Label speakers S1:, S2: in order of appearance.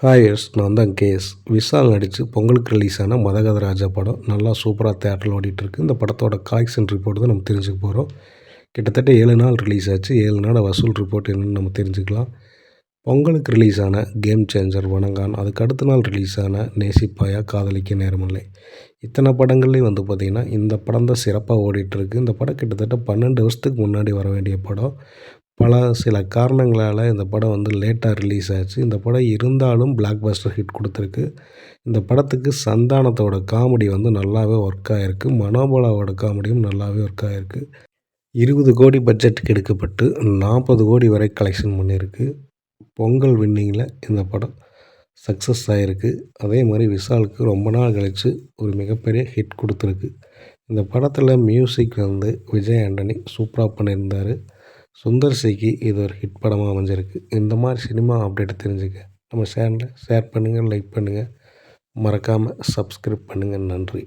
S1: Hi S நான் தான் KS. Vishal நடித்து பொங்கலுக்கு ரிலீஸ் ஆன மதகத ராஜா படம் நல்லா சூப்பராக தேட்டரில் ஓடிட்டுருக்கு. இந்த படத்தோட கலெக்ஷன் ரிப்போர்ட் தான் நம்ம தெரிஞ்சுக்க போகிறோம். கிட்டத்தட்ட 7 நாள் ரிலீஸ் ஆச்சு. 7 நாள் வசூல் ரிப்போர்ட் என்னென்னு நம்ம தெரிஞ்சுக்கலாம். பொங்கலுக்கு ரிலீஸ் ஆன கேம் சேஞ்சர், வணங்கான், அதுக்கு அடுத்த நாள் ரிலீஸ் ஆன நேசிப்பாயா, காதலிக்க நேரமில்லை, இத்தனை படங்கள்லேயும் வந்து பார்த்திங்கன்னா இந்த படம் தான் சிறப்பாக ஓடிட்டுருக்கு. இந்த படம் கிட்டத்தட்ட 12 வருஷத்துக்கு முன்னாடி வர வேண்டிய படம். சில காரணங்களால் இந்த படம் வந்து லேட்டாக ரிலீஸ் ஆச்சு. இந்த படம் இருந்தாலும் பிளாக் பஸ்டர் ஹிட் கொடுத்துருக்கு. இந்த படத்துக்கு சந்தானத்தோட காமெடி வந்து நல்லாவே ஒர்க் ஆகிருக்கு. மனோபாலாவோட காமெடியும் நல்லாவே ஒர்க் ஆகிருக்கு. 20 கோடி பட்ஜெட்டுக்கு எடுக்கப்பட்டு 40 கோடி வரை கலெக்ஷன் பண்ணியிருக்கு. பொங்கல் வின்னிங்கில் இந்த படம் சக்ஸஸ் ஆகிருக்கு. அதே மாதிரி விஷாலுக்கு ரொம்ப நாள் கழித்து ஒரு மிகப்பெரிய ஹிட் கொடுத்துருக்கு. இந்த படத்தில் மியூசிக் வந்து விஜய் ஆண்டனி சூப்பராக பண்ணியிருந்தார். சுந்தர் சிக்கு இது ஒரு ஹிட் படமாக அமைஞ்சிருக்கு. இந்த மாதிரி சினிமா அப்டேட் தெரிஞ்சுக்க நம்ம சேனலை ஷேர் பண்ணுங்கள், லைக் பண்ணுங்கள், மறக்காமல் சப்ஸ்கிரைப் பண்ணுங்கள். நன்றி.